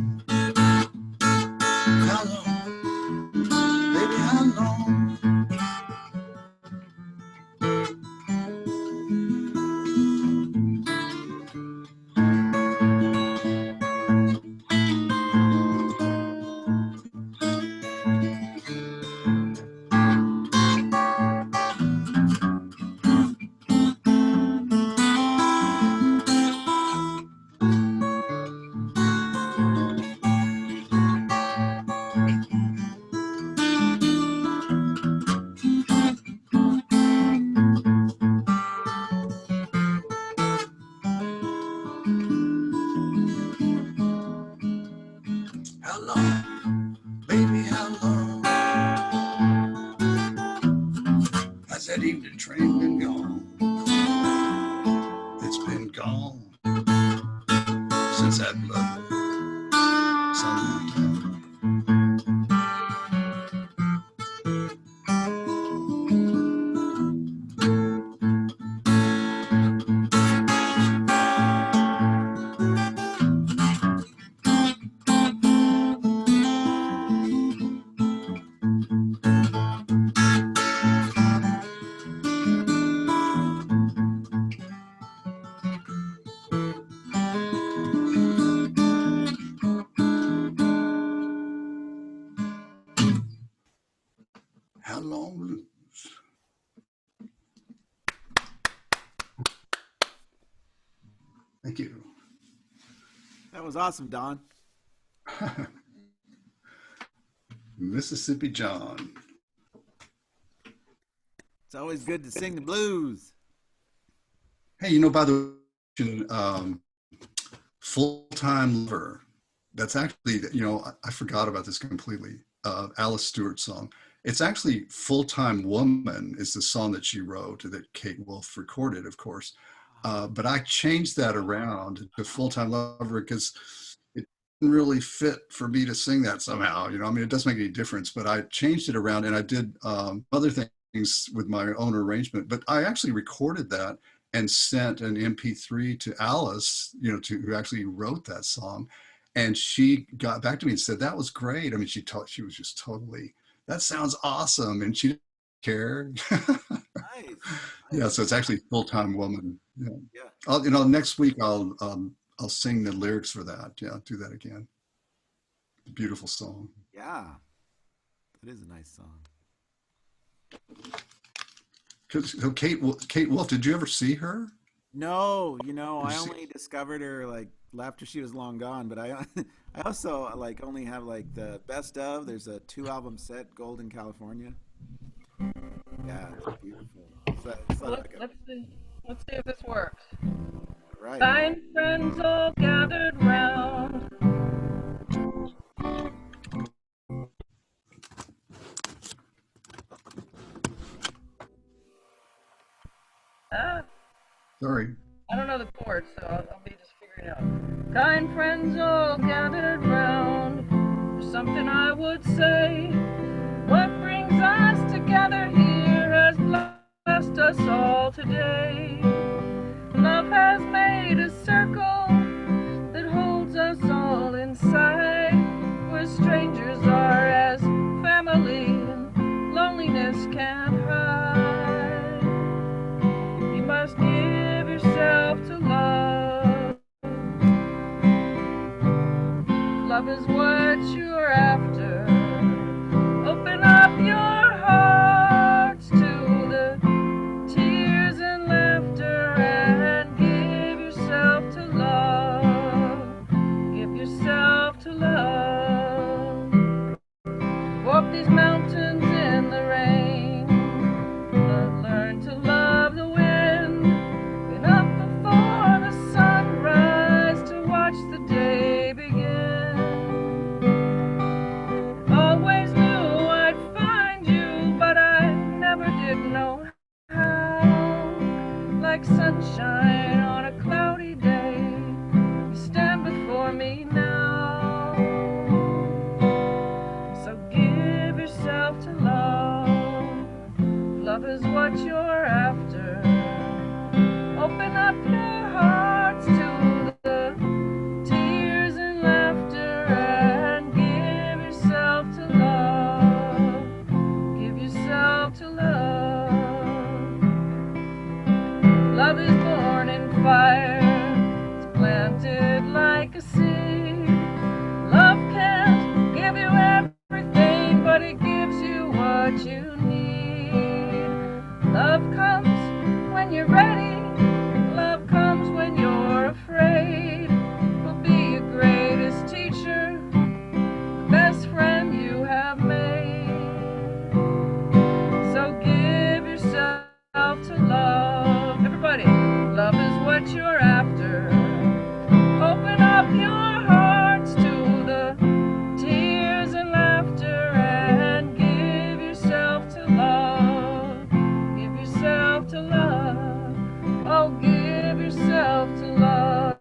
How long, baby, how long? How long, baby, how long has that evening train been gone? It's been gone since that blood sun went down. That was awesome, Don. Mississippi John. It's always good to sing the blues. Hey, by the way, Full-Time Lover. That's actually, I forgot about this completely. Alice Stewart's song. It's actually Full-Time Woman is the song that she wrote that Kate Wolf recorded, of course. But I changed that around to Full-Time Lover because it didn't really fit for me to sing that somehow. It doesn't make any difference, but I changed it around and I did other things with my own arrangement. But I actually recorded that and sent an MP3 to Alice, who actually wrote that song. And she got back to me and said, that was great. She was just totally, that sounds awesome. And she didn't care. Nice. Yeah, so it's actually Full-Time Woman. Yeah. Yeah. Next week I'll sing the lyrics for that. Yeah, do that again. Beautiful song. Yeah. That is a nice song. So Kate Wolf, did you ever see her? No, I only discovered her like after she was long gone. But I also like only have like the best of. There's a 2-album set, Gold in California. Yeah, it's beautiful. Let's see if this works. Right. Kind friends all gathered round. Sorry. I don't know the chords, so I'll be just figuring it out. Kind friends all gathered round. There's something I would say. What brings us together here has blessed us all today. Love has made a circle that holds us all inside, where strangers are as family and loneliness can't hide. You must give yourself to love. Love is what you're after. Open up your hearts to the tears and laughter and give yourself to love. Give yourself to love. Walk these mountains in the rain. Learn to love the wind. Been up before the sunrise to watch the day begin. Always knew I'd find you, but I never did know how. Like sunshine on a cloudy day, you stand before me now. So give yourself to love. Love is what you're after. Open up your hearts to the tears and laughter and give yourself to love. Give yourself to love. Love is born in fire. It's planted like a seed. Love can't give you everything, but it gives you what you need. Love comes when you're ready. Love comes when you're afraid. Will be your greatest teacher, the best friend you have made. So give yourself to love. Everybody, love is what you're after. Open up your hearts to the tears and laughter and give yourself to love. Give yourself to love. Oh, give yourself to love.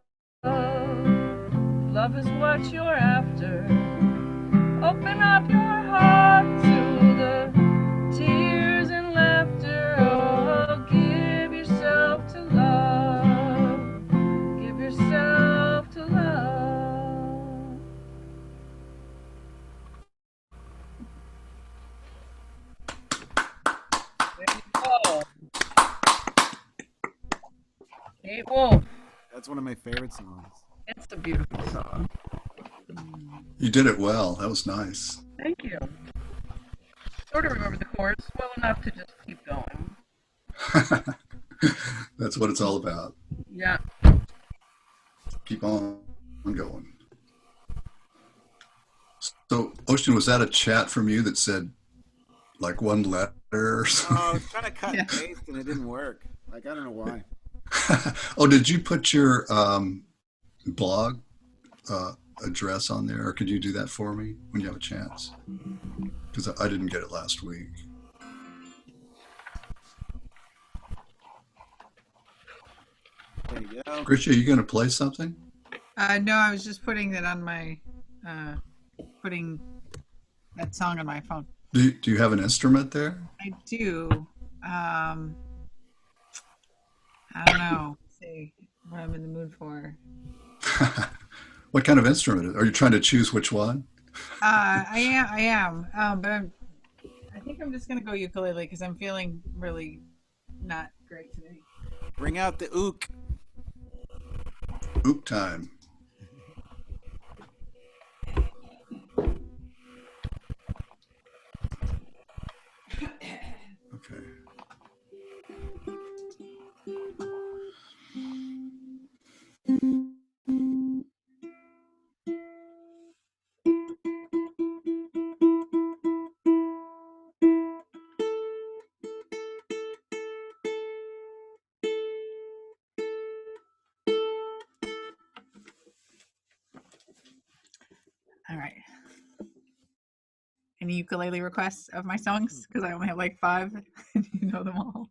Love is what you're after. Open up your heart to the tears and laughter. Oh, give yourself to love. Give yourself to love. There you go. Kate Wolf. That's one of my favorite songs. It's a beautiful song. You did it well. That was nice. Thank you. Sort of remember the chords well enough to just keep going. That's what it's all about. Yeah. Keep on. going. So, Ocean, was that a chat from you that said like one letter or Oh, I something? was trying to cut and paste and it didn't work. Like, I don't know why. Oh, did you put your blog uh, address on there, or could you do that for me when you have a chance? Because I didn't get it last week. There you go. Grisha, are you going to play something? No, I was just putting that on my, putting that song on my phone. Do you have an instrument there? I do. I don't know. Let's see what I'm in the mood for. What kind of instrument? Are you trying to choose which one? I am. But I think I'm just gonna go ukulele because I'm feeling really not great today. Bring out the ook. Ook time. Okay. All right. Any ukulele requests of my songs? Because I only have like 5. And you know them all.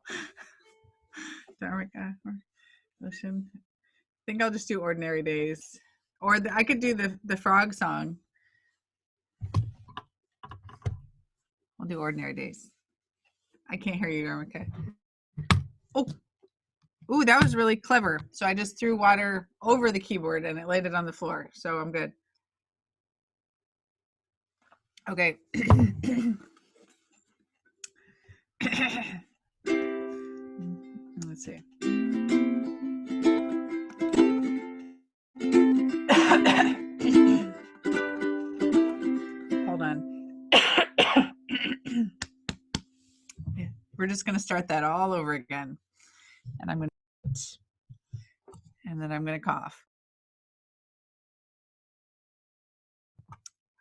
Dharmika or Ocean. I think I'll just do Ordinary Days. Or I could do the frog song. I'll do Ordinary Days. I can't hear you, Dharmika. Oh. Ooh, that was really clever. So I just threw water over the keyboard and it laid it on the floor. So I'm good. Okay. Let's see. Hold on. We're just going to start that all over again. And I'm going to, and then I'm going to cough.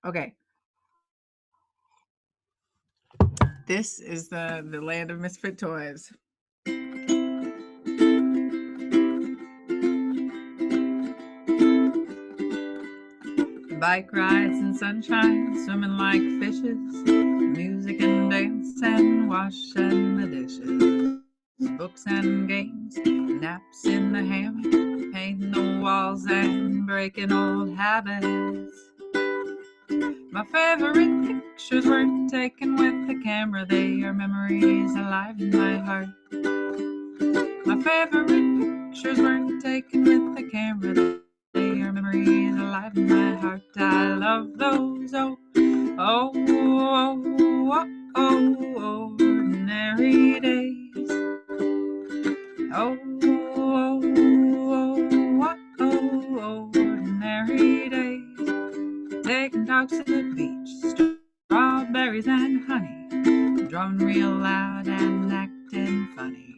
Okay. This is the land of misfit toys. Bike rides and sunshine, swimming like fishes, music and dance and washing the dishes, books and games, naps in the hammock, painting the walls and breaking old habits. My favorite pictures were taken with the camera, they are memories alive in my heart. My favorite pictures were taken with the camera, they are memories alive in my heart. I love those, oh, oh, oh, oh, oh, ordinary days. Oh, oh, oh, oh, ordinary days. Taking talks at the beach, strawberries and honey, drumming real loud and acting funny,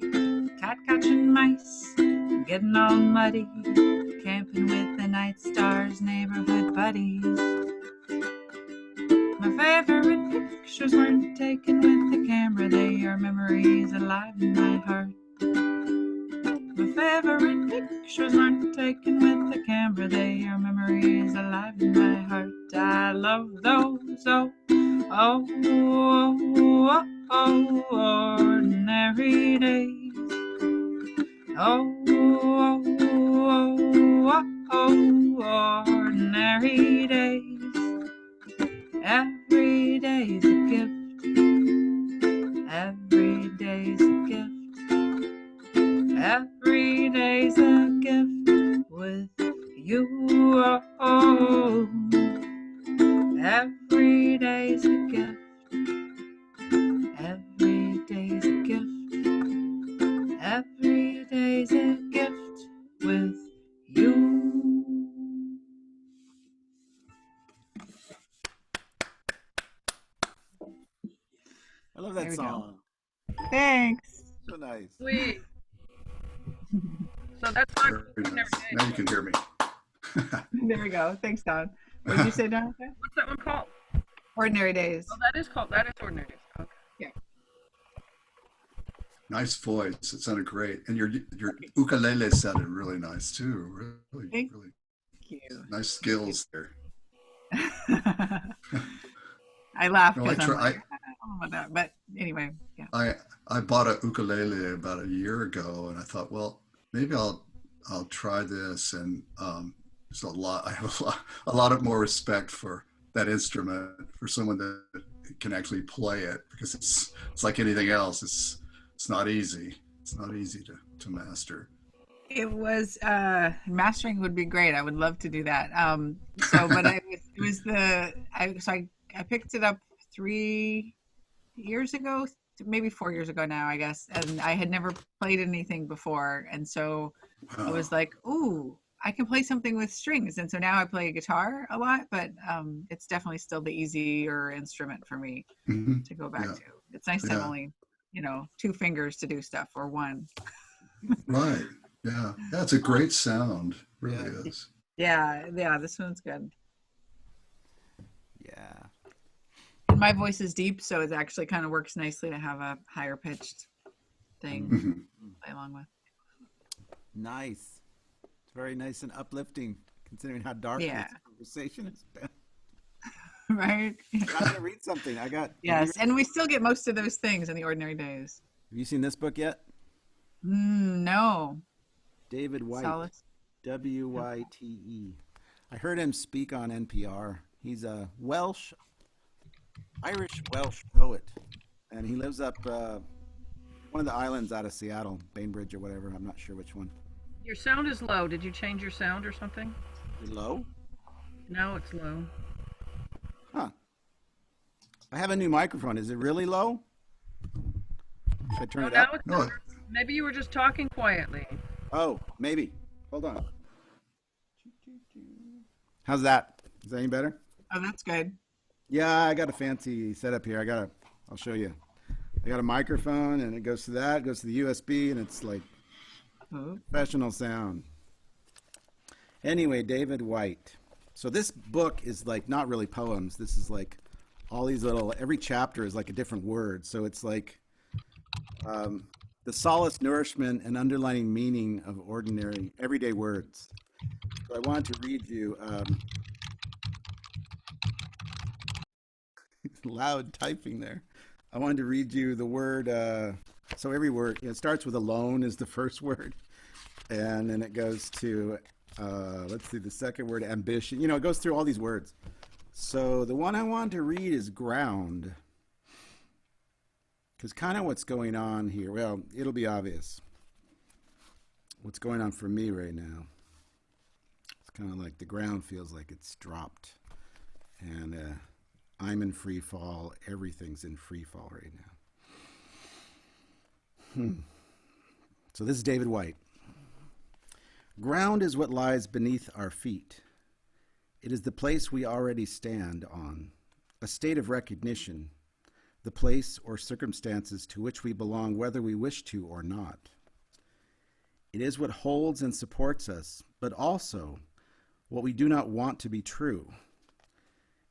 cat catching mice, getting all muddy, camping with the night stars, neighborhood buddies. My favorite pictures weren't taken with the camera, they are memories alive in my heart. My favorite pictures weren't taken with the camera, they are memories alive in my heart. I love those, oh, oh, oh, oh, oh, ordinary days. Oh, oh, oh, oh, ordinary days. Every day's a gift. Every day's a gift. Every day's a gift with you. Oh, every day's a gift. Every day's a gift. Every day's a gift with you. I love that song. Thanks. So nice. Sweet. So that's not Very nice. Now you can hear me. There we go. Thanks, Don. What did you say, Don? What's that one called? Ordinary Days. Oh, that is Ordinary Days. Okay. Yeah. Nice voice. It sounded great. And your ukulele sounded really nice too. Really, Thank really you. nice skills there. I laugh No, because I'm like, I don't know about that. But anyway, yeah. I bought a ukulele about a year ago, and I thought, well, maybe I'll try this. And there's a lot. I have a lot of more respect for that instrument, for someone that can actually play it, because it's like anything else. It's not easy. It's not easy to master. It was mastering would be great. I would love to do that. But I picked it up 3 years ago, maybe 4 years ago now, I guess, and I had never played anything before, and so I was like, "Ooh, I can play something with strings." And so now I play guitar a lot, but it's definitely still the easier instrument for me Mm-hmm. to go back Yeah. to. It's nice to have only 2 fingers to do stuff, or one. Right. Yeah. That's a great sound. Really is. Yeah, this one's good. Yeah. And my voice is deep, so it actually kind of works nicely to have a higher pitched thing Mm-hmm. to play along with. Nice. It's very nice and uplifting, considering how dark this conversation has been. Right? I'm going to read something. Yes, and we still get most of those things in the Ordinary Days. Have you seen this book yet? No. David White. Solace. Wyte. I heard him speak on NPR. He's a Irish Welsh poet, and he lives up one of the islands out of Seattle, Bainbridge or whatever. I'm not sure which one. Your sound is low. Did you change your sound or something? Is it low? No, it's low. Huh. I have a new microphone. Is it really low? Should I turn it up? No. Maybe you were just talking quietly. Oh, maybe. Hold on. How's that? Is that any better? Oh, that's good. Yeah, I got a fancy setup here. I'll show you. I got a microphone, and it goes to that, it goes to the USB, and it's like professional sound. Anyway, David White. So this book is like not really poems. This is like all these every chapter is like a different word. So it's like the solace, nourishment, and underlying meaning of ordinary, everyday words. So I wanted to read you loud typing there. I wanted to read you the word. So every word, it starts with alone is the first word, and then it goes to let's see, the second word, ambition. It goes through all these words. So the one I wanted to read is ground, because kind of what's going on here. Well, it'll be obvious what's going on for me right now. It's kind of like the ground feels like it's dropped, and I'm in free fall. Everything's in free fall right now. So this is David White. Ground is what lies beneath our feet. It is the place we already stand on, a state of recognition, the place or circumstances to which we belong whether we wish to or not. It is what holds and supports us, but also what we do not want to be true.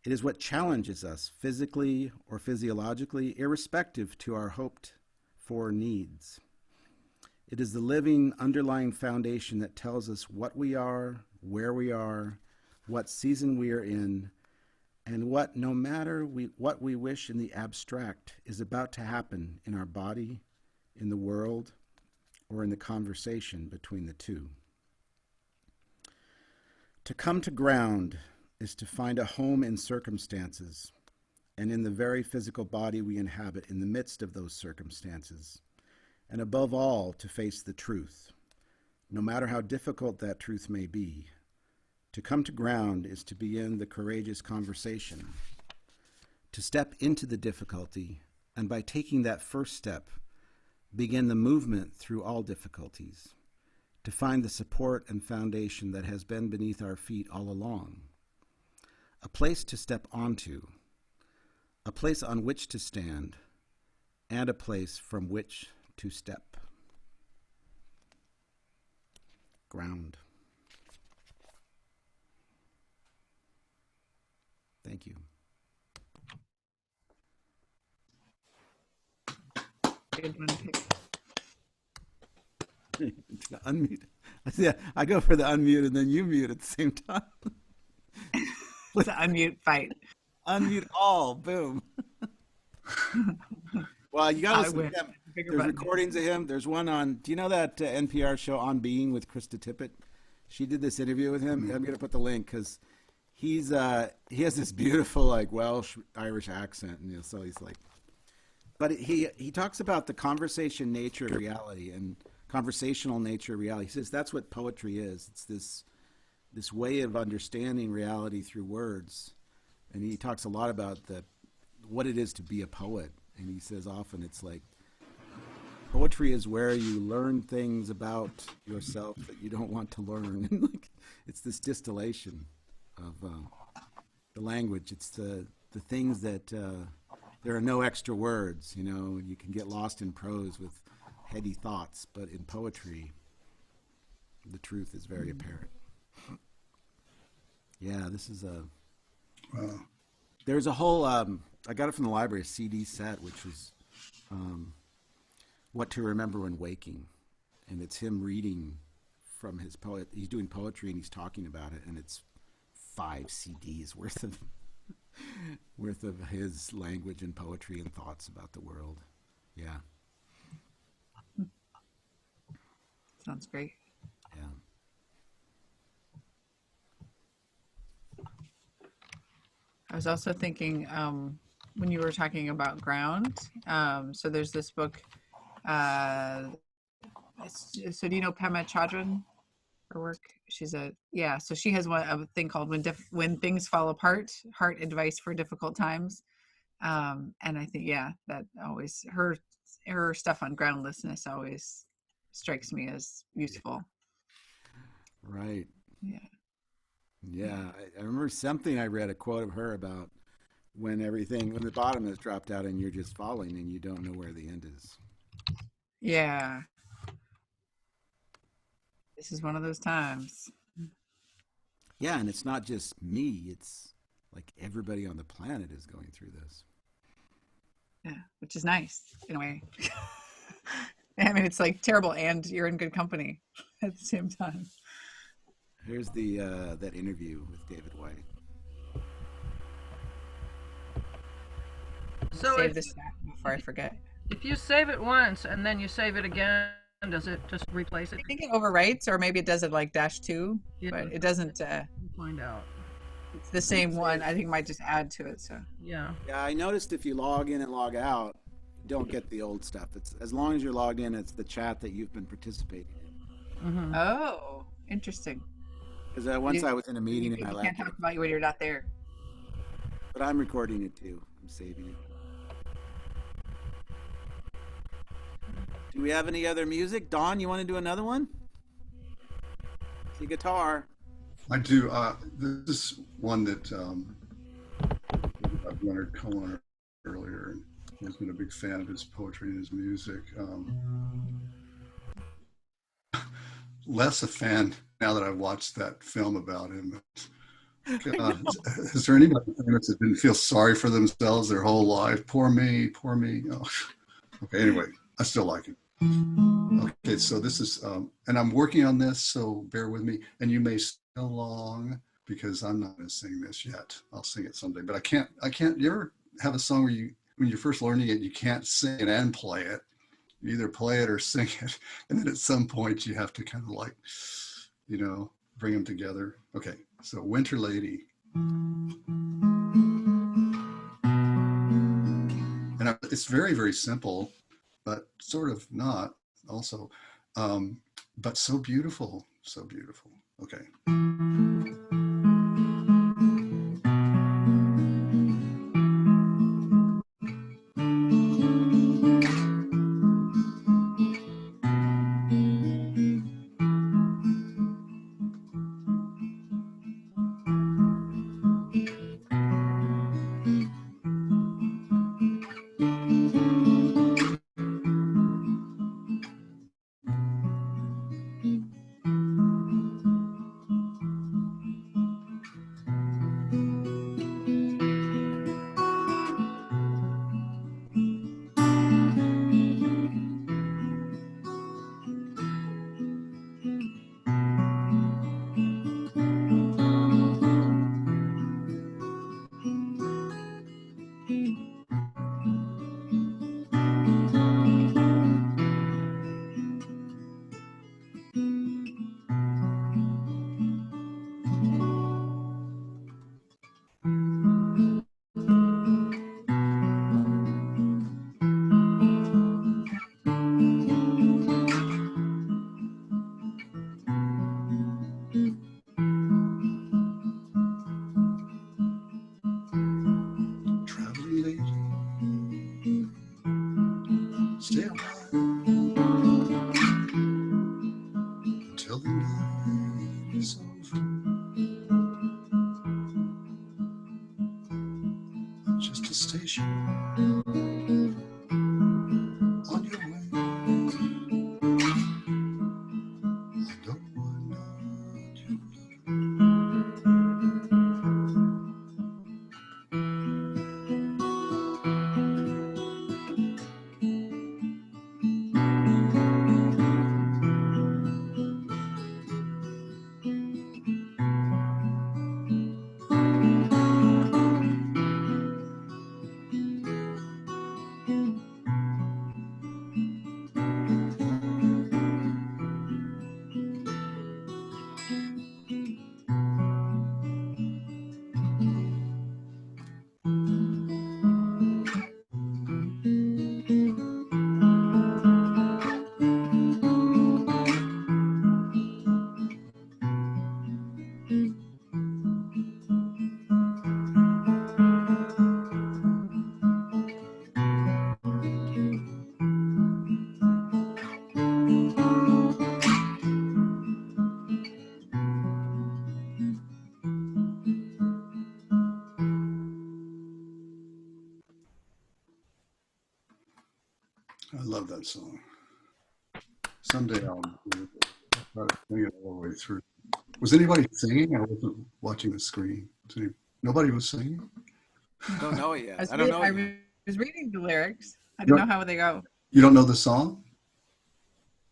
It is what challenges us physically or physiologically, irrespective to our hoped for needs. It is the living underlying foundation that tells us what we are, where we are, what season we are in, and what, no matter what we wish in the abstract, is about to happen in our body, in the world, or in the conversation between the two. To come to ground is to find a home in circumstances, and in the very physical body we inhabit in the midst of those circumstances, and above all, to face the truth, no matter how difficult that truth may be. To come to ground is to begin the courageous conversation, to step into the difficulty, and by taking that first step, begin the movement through all difficulties, to find the support and foundation that has been beneath our feet all along. A place to step onto, a place on which to stand, and a place from which to step. Ground. Thank you. Good one to pick. Unmute. Yeah, I go for the unmute and then you mute at the same time. With an unmute fight. Unmute all. Boom. Well, you got to I listen to win. him. Bigger There's button. recordings of him. There's one on, do you know that NPR show On Being with Krista Tippett? She did this interview with him. I'm going to put the link because he has this beautiful like Welsh Irish accent, and so he's like, but he talks about the conversation nature of reality and conversational nature of reality. He says that's what poetry is. It's this way of understanding reality through words, and he talks a lot about what it is to be a poet. And he says often it's like poetry is where you learn things about yourself that you don't want to learn. Like, it's this distillation of the language. It's the things that there are no extra words. You know, you can get lost in prose with heady thoughts, but in poetry, the truth is very apparent. Yeah, this is a. Wow. There's a whole. I got it from the library, a CD set, which was "What to Remember When Waking," and it's him reading from his poet. He's doing poetry and he's talking about it, and it's 5 CDs worth of his language and poetry and thoughts about the world. Yeah, Sounds great. yeah. I was also thinking when you were talking about ground. So there's this book. So do you know Pema Chodron? Her work. So she has a thing called when things fall apart, heart advice for difficult times. And I think that always her stuff on groundlessness always strikes me as useful. Right. Yeah. Yeah, I remember something I read, a quote of her about when the bottom has dropped out and you're just falling and you don't know where the end is. Yeah. This is one of those times. Yeah, and it's not just me, it's like everybody on the planet is going through this. Yeah, which is nice in a way. I mean, it's like terrible and you're in good company at the same time. Here's that interview with David White. So Save this before I forget. if you save it once and then you save it again, does it just replace it? I think it overwrites, or maybe it does it like -2, Yeah. but it doesn't. We'll find out. It's the same one. I think it might just add to it. So Yeah. Yeah, I noticed if you log in and log out, you don't get the old stuff. It's as long as you're logged in, it's the chat that you've been participating in. Mm-hmm. Oh, interesting. Because once I was in a meeting and I You left, can't talk about you when you're not there. but I'm recording it too. I'm saving it. Do we have any other music? Dawn, you want to do another one? The guitar. I do. This is one that Leonard Cohen earlier, and he's been a big fan of his poetry and his music. Less a fan now that I've watched that film about him. God, is there anybody famous that didn't feel sorry for themselves their whole life? Poor me, poor me. Oh. Okay, anyway, I still like it. Okay, so this is, and I'm working on this, so bear with me. And you may sing along because I'm not going to sing this yet. I'll sing it someday, but I can't. You ever have a song where when you're first learning it, you can't sing it and play it. You either play it or sing it, and then at some point you have to kind of like, bring them together. Okay, so Winter Lady. And it's very, very simple, but sort of not also, but so beautiful, so beautiful. Okay. just a station on your way. Although I'm not your lover. I love that song. Someday I'll try to sing it all the way through. Was anybody singing? I wasn't watching the screen. Nobody was singing? I don't know it yet. I I don't know it yet. was reading the lyrics. I don't know how they go. You don't know the song?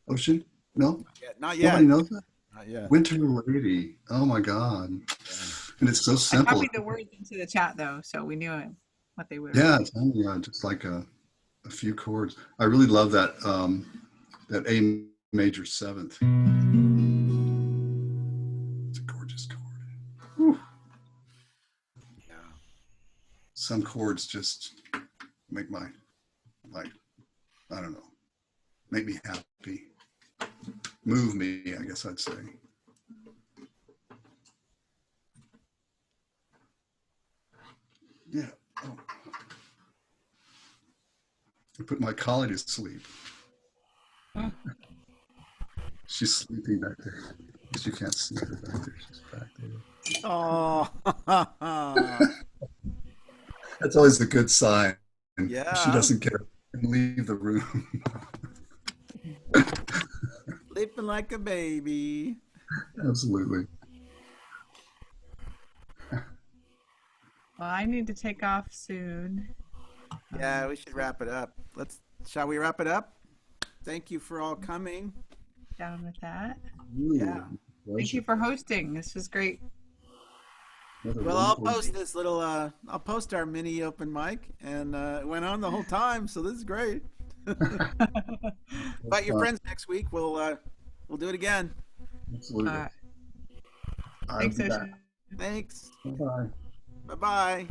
Ocean? No? Not yet. Nobody knows that? Not yet. Winter Lady. Oh my God. And it's so I simple. copied the words into the chat though, so we knew what they were. Yeah, it's only just like a few chords. I really love that that A major seventh. It's a gorgeous chord. Whew. Yeah. Some chords just make my, like, I don't know, make me happy. Move me, I guess I'd say. Yeah. Oh. I put my collie to sleep. She's sleeping back there. Because you can't see her back there. She's back there. Oh. That's always a good sign. Yeah. She doesn't care and leave the room. Sleeping like a baby. Absolutely. Well, I need to take off soon. Yeah, we should wrap it up. Shall we wrap it up? Thank you for all coming. Down with that. Yeah. Thank you for hosting. This was great. Well, I'll post this little, I'll post our mini open mic, and it went on the whole time, so this is great. Invite your friends next week. We'll do it again. Absolutely. Thanks, Ocean. Thanks. Bye-bye. Bye-bye.